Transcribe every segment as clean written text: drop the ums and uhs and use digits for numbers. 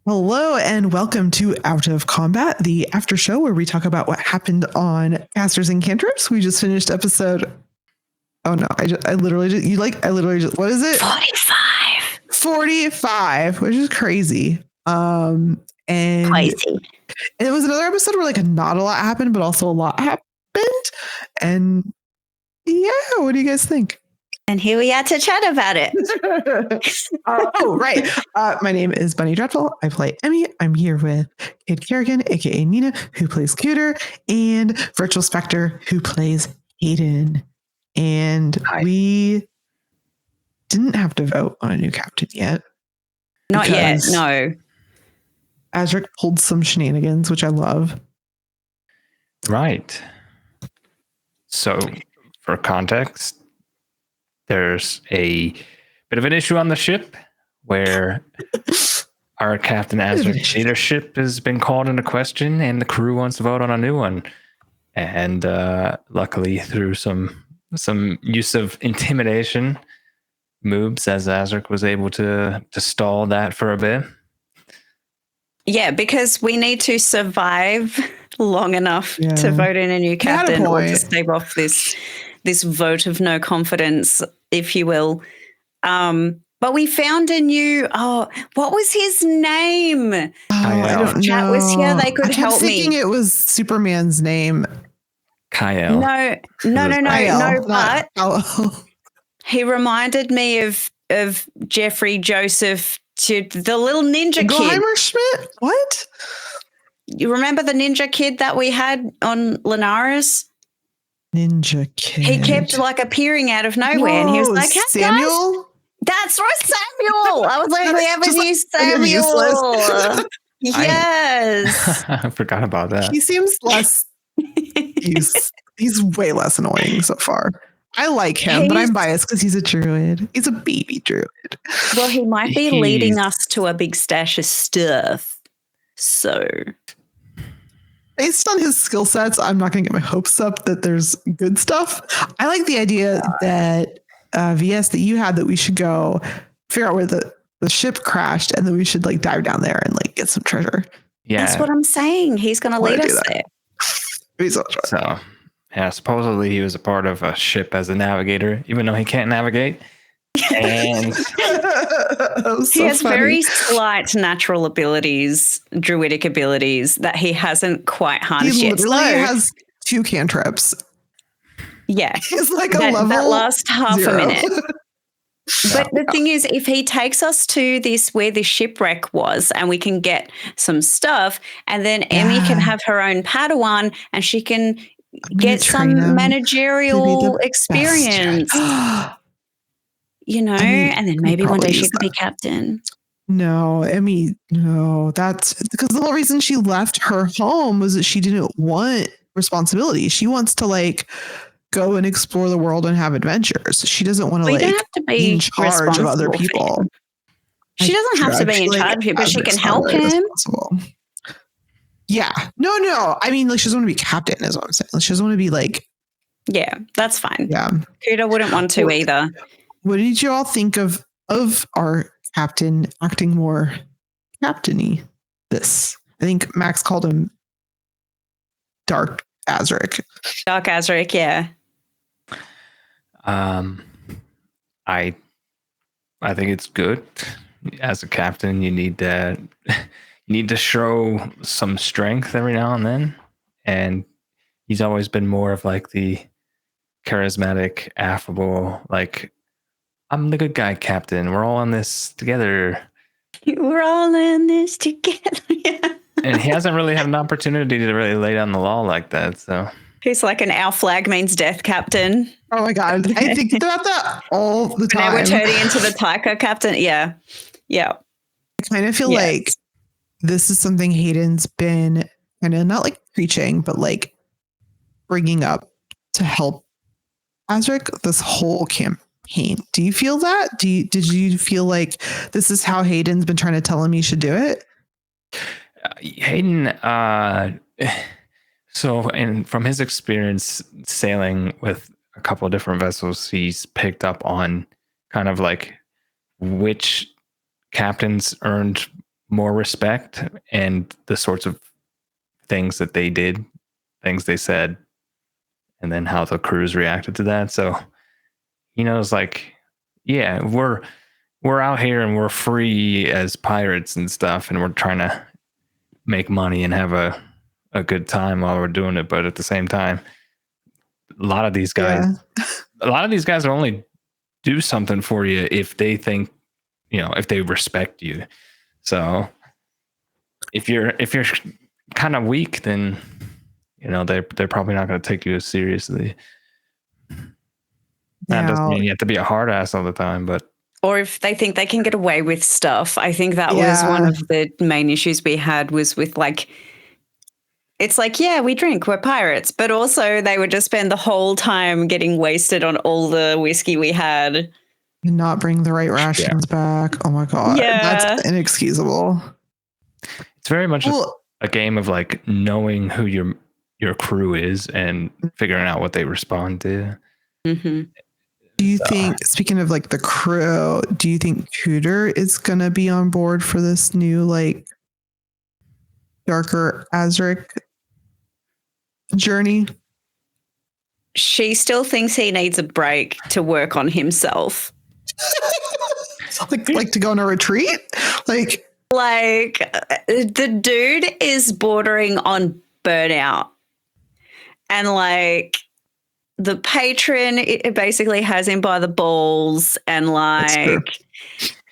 Hello and welcome to Out of Combat, the after show where we talk about what happened on Casters and Cantrips. We just finished episode. Oh no, I literally just, what is it? 45, which is crazy. And Crazy. it was another episode where like not a lot happened, but also a lot happened. And yeah, what do you guys think? And here we are to chat about it. Oh, right. My name is Bunny Dreadful. I play Emmy. I'm here with Kid Kerrigan, aka Nina, who plays Cooter, and Virtual Spectre, who plays Hayden. And we didn't have to vote on a new captain yet. Not yet, no. Azric pulled some shenanigans, which I love. Right. So, for context, there's a bit of an issue on the ship where our Captain Azric's leadership has been called into question and the crew wants to vote on a new one. And luckily, through some use of intimidation moves, as Azric was able to stall that for a bit. Yeah, because we need to survive long enough to vote in a new captain or to stave off this vote of no confidence, if you will. But we found a new, what was his name? I don't know. Chat was here, they could help me. I was thinking it was Superman's name. Kyle. No, but he reminded me of Jeffrey Joseph, to the little ninja kid. Schmidt? What? You remember the ninja kid that we had on Linares? Ninja kid. He kept like appearing out of nowhere, and he was like, "Hey, Samuel." Guys. That's right, Samuel. I was like, we have a new Samuel. Yes. I forgot about that. He seems less. he's way less annoying so far. I like him, but I'm biased because he's a druid. He's a baby druid. Well, he might be leading us to a big stash of stuff. So, based on his skill sets, I'm not going to get my hopes up that there's good stuff. I like the idea that VS that you had, that we should go figure out where the ship crashed, and then we should like dive down there and like get some treasure. Yeah, that's what I'm saying. He's going to lead us there. So, yeah, supposedly he was a part of a ship as a navigator, even though he can't navigate. And he has very slight natural abilities, druidic abilities that he hasn't quite harnessed yet. He literally has 2 cantrips. Yeah, he's like a level that last half 0. a minute. But the thing is, if he takes us to where the shipwreck was, and we can get some stuff, and then Emmy can have her own Padawan, and she can get some managerial experience. You know, and then maybe one day she could be captain. No, Emmy, no. That's because the whole reason she left her home was that she didn't want responsibility. She wants to like go and explore the world and have adventures. She doesn't want to like be in charge of other people. She doesn't have to be in charge of him, but she can help him. Yeah. No. I mean, like, she doesn't want to be captain, is what I'm saying. Like, she doesn't want to be like. Yeah, that's fine. Yeah. Kuda wouldn't want to either. What did you all think of our captain acting more captain-y? I think Max called him Dark Azric. Dark Azric, yeah. I think it's good. As a captain, you need to show some strength every now and then. And he's always been more of like the charismatic, affable, like, I'm the good guy, captain. We're all in this together. We're all in this together. Yeah. And he hasn't really had an opportunity to really lay down the law like that. So he's like our flag means death, captain. Oh my God. I think about that all the time. Now we're turning into the Taika captain. Yeah. Yeah. I kind of feel like this is something Hayden's been kind of not like preaching, but like bringing up to help Azric this whole campaign. Do you feel that? Did you feel like this is how Hayden's been trying to tell him he should do it? Hayden, and from his experience sailing with a couple of different vessels, he's picked up on kind of like which captains earned more respect and the sorts of things that they did, things they said, and then how the crews reacted to that. So he knows, like, yeah, we're out here and we're free as pirates and stuff, and we're trying to make money and have a good time while we're doing it. But at the same time, a lot of these guys will only do something for you if they think, if they respect you. So if you're kind of weak, then they're probably not going to take you as seriously. That doesn't mean you have to be a hard ass all the time, but or if they think they can get away with stuff. I think that was one of the main issues we had was with, like, it's like, yeah, we drink, we're pirates, but also they would just spend the whole time getting wasted on all the whiskey we had. And not bring the right rations back. Oh my God. Yeah. That's inexcusable. It's very much a game of, like, knowing who your crew is and figuring out what they respond to. Mm-hmm. Do you think, speaking of, like, the crew, do you think Cooter is going to be on board for this new, like, darker Azric journey? She still thinks he needs a break to work on himself. like to go on a retreat? Like the dude is bordering on burnout. And, like, the patron, it basically has him by the balls, and, like,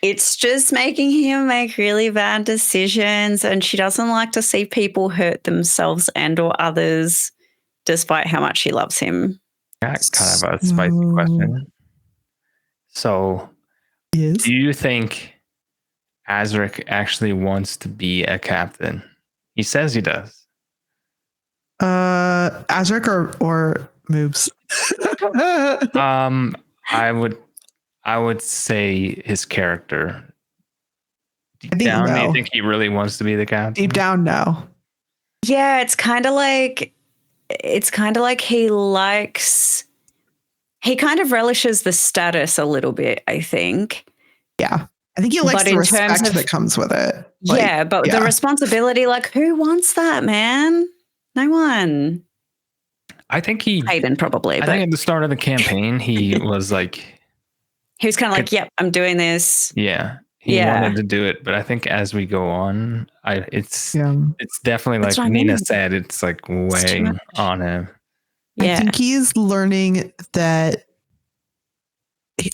it's just making him make really bad decisions, and she doesn't like to see people hurt themselves and or others, despite how much she loves him. Got kind of a spicy question. So, yes. Do you think Azric actually wants to be a captain? He says he does. Azric or Moobs? I would say his character. Deep do you think he really wants to be the captain? Deep down, no. Yeah, it's kind of like he kind of relishes the status a little bit, I think. Yeah. I think he likes the respect that comes with it. Like, the responsibility, like, who wants that, man? No one. I think Hayden probably. I think at the start of the campaign, he was like... He was kind of like, yep, I'm doing this. Yeah. He wanted to do it. But I think as we go on, it's definitely, like Nina said, it's like weighing on him. Yeah. I think he's learning that...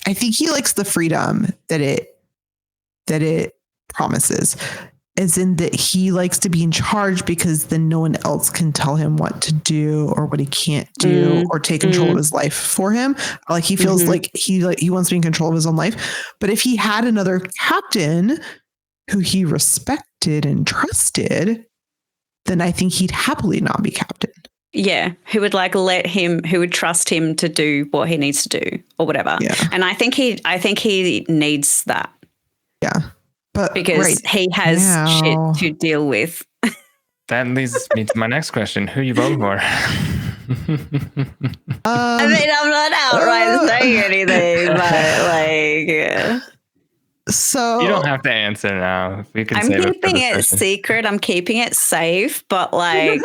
I think he likes the freedom that it promises, as in that he likes to be in charge, because then no one else can tell him what to do or what he can't do or take control of his life for him. Like, he feels like he wants to be in control of his own life. But if he had another captain who he respected and trusted, then I think he'd happily not be captain. Yeah, who would who would trust him to do what he needs to do or whatever. Yeah. And I think he needs that. Yeah. But because he has shit to deal with. That leads me to my next question. Who you voting for? I mean, I'm not outright saying anything, but, like... So you don't have to answer now. We can. I'm keeping it secret. I'm keeping it safe, but, like,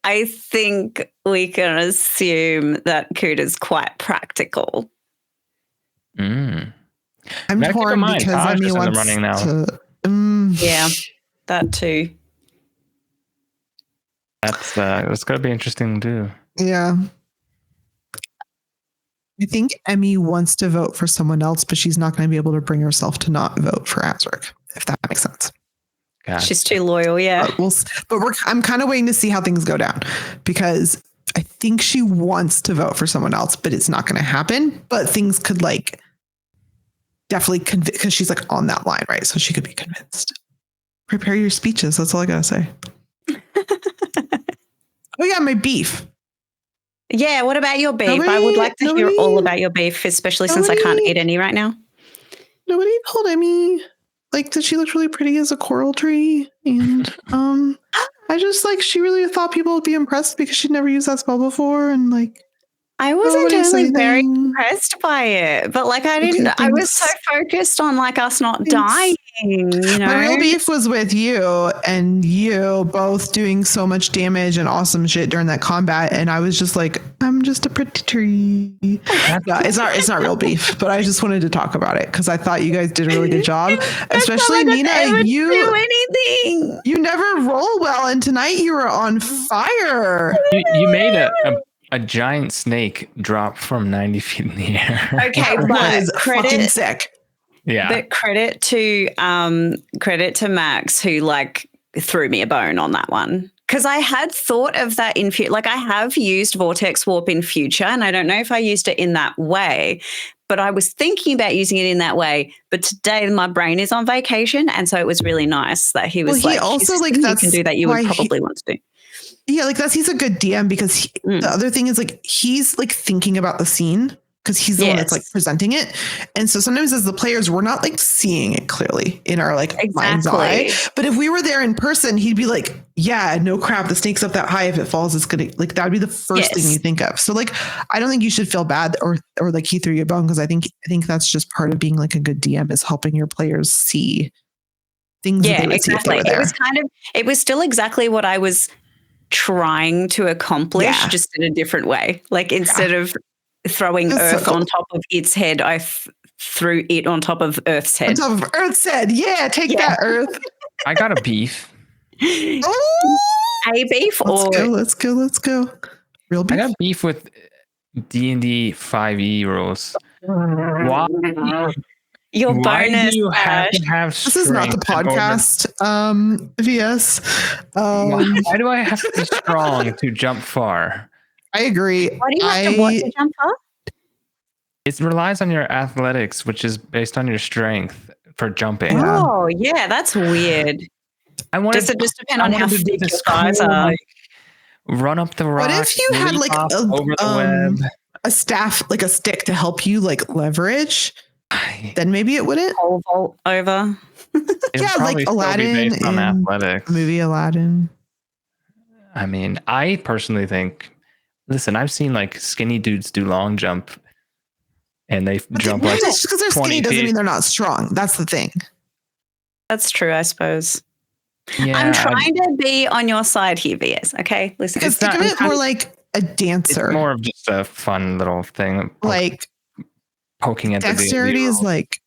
I think we can assume that Cooter's quite practical. I'm torn because Emmy wants running now. Yeah, that too. That's it's going to be interesting too. Yeah. I think Emmy wants to vote for someone else, but she's not going to be able to bring herself to not vote for Azric, if that makes sense. God. She's too loyal, yeah. I'm kind of waiting to see how things go down, because I think she wants to vote for someone else, but it's not going to happen. But things could, like, definitely convince, because she's, like, on that line, right? So she could be convinced. Prepare your speeches. That's all I gotta say. Oh yeah, my beef. Yeah, what about your beef? I would like to hear all about your beef, especially since I can't eat any right now. Nobody told Emmy, like, that she looked really pretty as a coral tree. And I just, like, she really thought people would be impressed because she'd never used that spell before. And, like, I wasn't Nobody say really very anything. impressed by it, but like I didn't. Okay, I was so thanks. focused on like us not Thanks. dying, you know. My real beef was with you and you both doing so much damage and awesome shit during that combat, and I was just like, I'm just a pretty tree. No, it's not real beef, but I just wanted to talk about it because I thought you guys did a really good job, especially Nina. Nina. Do anything. You never roll well, and tonight you were on fire. You made a giant snake drop from 90 feet in the air. Okay, That but was fucking sick. Yeah. But credit to Max who like threw me a bone on that one. Because I had thought of that in future. Like I have used Vortex Warp in future, and I don't know if I used it in that way, but I was thinking about using it in that way. But today my brain is on vacation, and so it was really nice that he was Well, he also like you that's can do that. You would why probably want to do. Yeah, like he's a good DM because the other thing is like he's like thinking about the scene because he's the one that's like presenting it. And so sometimes as the players, we're not like seeing it clearly in our like mind's eye. But if we were there in person, he'd be like, yeah, no crap. The snake's up that high. If it falls, it's going to like, that would be the first thing you think of. So like, I don't think you should feel bad or like he threw you a bone. Cause I think that's just part of being like a good DM is helping your players see things. Yeah, exactly. It was still exactly what I was trying to accomplish, just in a different way. Like instead of throwing Earth on top of its head, I threw it on top of Earth's head. On top of Earth's head. Yeah, take that, Earth. I got a beef. Oh! A beef Let's go. Real beef. I got beef with D&D 5e rules. Why? Your bonus. Do you have to have this is not the podcast. VS. Why do I have to be strong to jump far? I agree. Why do you have to want to jump far? It relies on your athletics, which is based on your strength for jumping. Oh, yeah, that's weird. Does it just depend on how thick your thighs are? Like, run up the rock. What if you had like over the web? A staff, like a stick to help you like leverage? Then maybe it wouldn't. Pole vault over. Yeah, like Aladdin based on athletics. Movie Aladdin. I mean, I personally think. Listen, I've seen like skinny dudes do long jump, and they jump like just because they're skinny doesn't mean they're not strong. That's the thing. That's true, I suppose. Yeah, I'm trying to be on your side here, VS. Okay, listen. Because think of it more like a dancer. It's more of just a fun little thing. Like poking at dexterity is like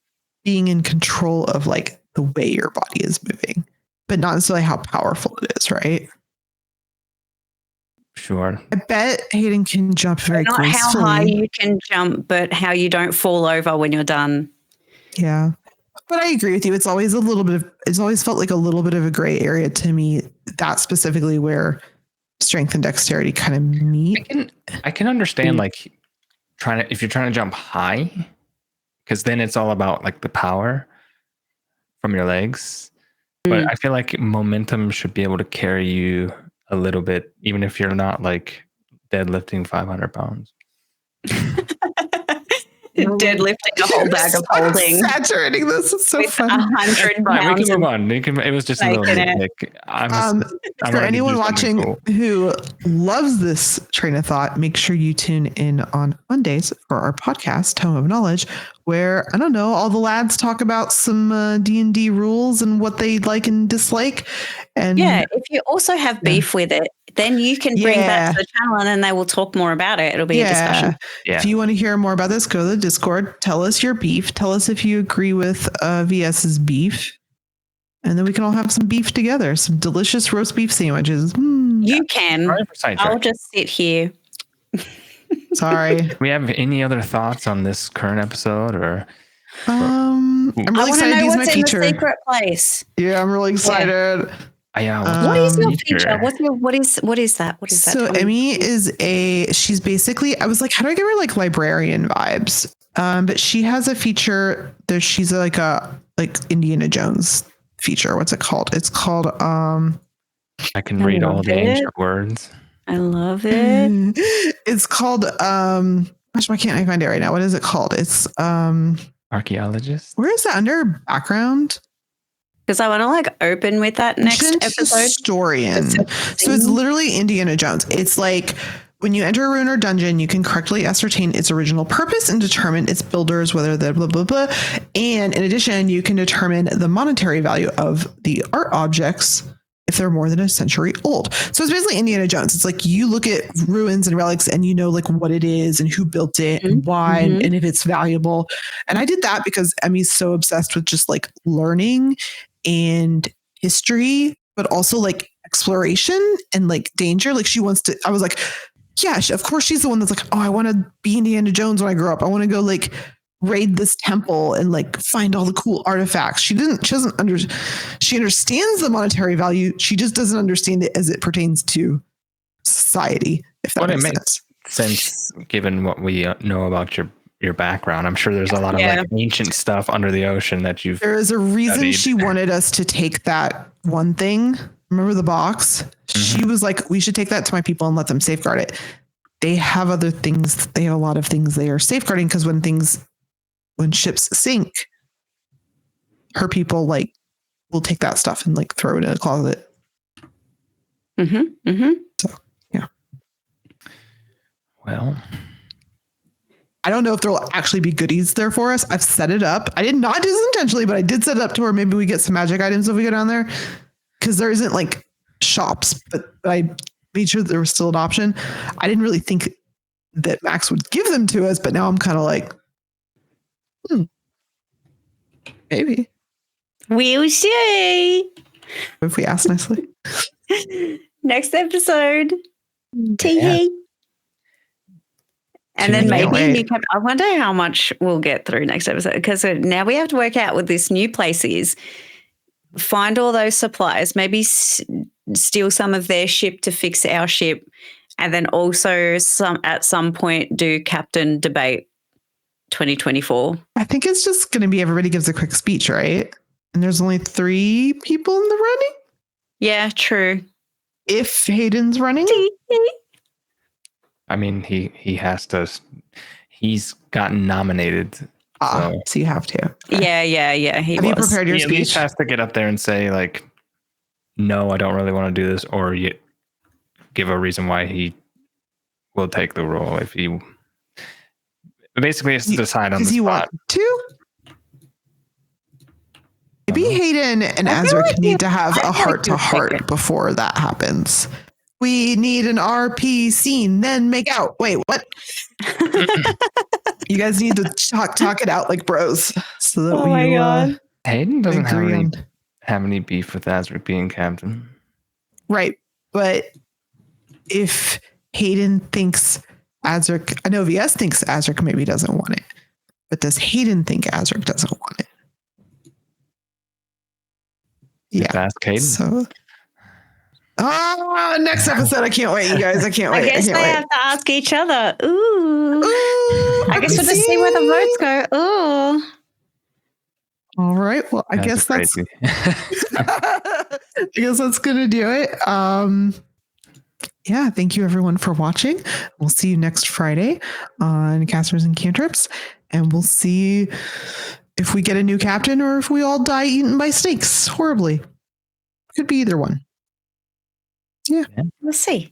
being in control of like the way your body is moving, but not necessarily how powerful it is, right? Sure. I bet Hayden can jump very gracefully. Not how high you can jump, but how you don't fall over when you're done. Yeah. But I agree with you. It's always felt like a little bit of a gray area to me, that specifically where strength and dexterity kind of meet. I can understand like if you're trying to jump high, because then it's all about like the power from your legs. But I feel like momentum should be able to carry you a little bit, even if you're not like deadlifting 500 pounds. Deadlifting a whole bag of holding. Exaggerating this is so funny. 100 Right, we pounds. can move on. It was just a little bit. For anyone watching who loves this train of thought, make sure you tune in on Mondays for our podcast, Home of Knowledge, where, I don't know, all the lads talk about some D&D rules and what they like and dislike. And yeah, if you also have beef with it, then you can bring that to the channel and then they will talk more about it. It'll be a discussion. Yeah. If you want to hear more about this, go to the Discord. Tell us your beef. Tell us if you agree with VS's beef. And then we can all have some beef together. Some delicious roast beef sandwiches. You can. I'll just sit here. Sorry. Do we have any other thoughts on this current episode or? I'm really excited to use my feature. The secret place. Yeah, I'm really excited. What is your feature? What is that? So Emmy is she's basically, I was like, how do I give her like librarian vibes? But she has a feature that she's like Indiana Jones feature. What's it called? It's called I can read all the ancient words. I love it. It's called gosh, why can't I find it right now? What is it called? It's archaeologist. Where is that under background? Because I want to like open with that next episode. Historian. So it's literally Indiana Jones. It's like When you enter a ruin or dungeon, you can correctly ascertain its original purpose and determine its builders, whether they're blah, blah, blah. And in addition, you can determine the monetary value of the art objects if they're more than a century old. So it's basically Indiana Jones. It's like you look at ruins and relics and you know like what it is and who built it and why and if it's valuable. And I did that because Emmy's so obsessed with just like learning and history, but also like exploration and like danger. Like she wants to, I was like, yeah, of course she's the one that's like, oh, I want to be Indiana Jones when I grow up. I want to go like raid this temple and like find all the cool artifacts. She understands the monetary value. She just doesn't understand it as it pertains to society, if that makes sense given what we know about your background. I'm sure there's a lot of like ancient stuff under the ocean that you've There is a reason studied. She wanted us to take that one thing. Remember the box? She was like, we should take that to my people and let them safeguard it. They have other things. They have a lot of things they are safeguarding because when ships sink, her people like will take that stuff and like throw it in a closet. So, yeah. Well, I don't know if there'll actually be goodies there for us. I've set it up. I did not do this intentionally, but I did set it up to where maybe we get some magic items if we go down there. Because there isn't like shops, but I made sure there was still an option. I didn't really think that Max would give them to us, but now I'm kind of like, maybe. We'll see. If we ask nicely. Next episode. Tee. And then maybe I wonder how much we'll get through next episode. Because now we have to work out what this new place is. Find all those supplies, maybe steal some of their ship to fix our ship, and then also at some point do Captain Debate 2024. I think it's just going to be everybody gives a quick speech, right? And there's only 3 people in the running? Yeah, true. If Hayden's running? I mean, he has to. He's gotten nominated. So you have to. Okay. Yeah. Have you prepared your speech? He at least has to get up there and say, like, no, I don't really want to do this, or give a reason why he will take the role if he basically has to decide on the spot. Does he want to? Maybe Hayden and Azric need to have a heart-to-heart before that happens. We need an RP scene, then make out. Wait, what? You guys need to talk it out like bros. So that God. Hayden doesn't have any beef with Azric being captain. Right. But if Hayden thinks Azric, I know VS thinks Azric maybe doesn't want it. But does Hayden think Azric doesn't want it? Yeah. Ask Hayden. So next episode. I can't wait, you guys. I can't wait. I guess they have to ask each other. Ooh. I guess we'll just see where the votes go. Ooh. All right. Well, I guess that's gonna do it. Yeah, thank you everyone for watching. We'll see you next Friday on Casters and Cantrips, and we'll see if we get a new captain or if we all die eaten by snakes horribly. Could be either one. Yeah. We'll see.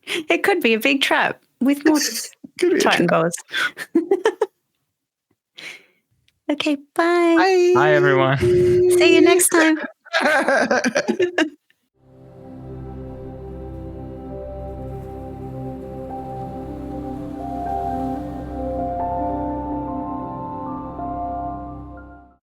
It could be a big trap with more Titan goals. Okay, bye. Bye. Bye, everyone. See you next time.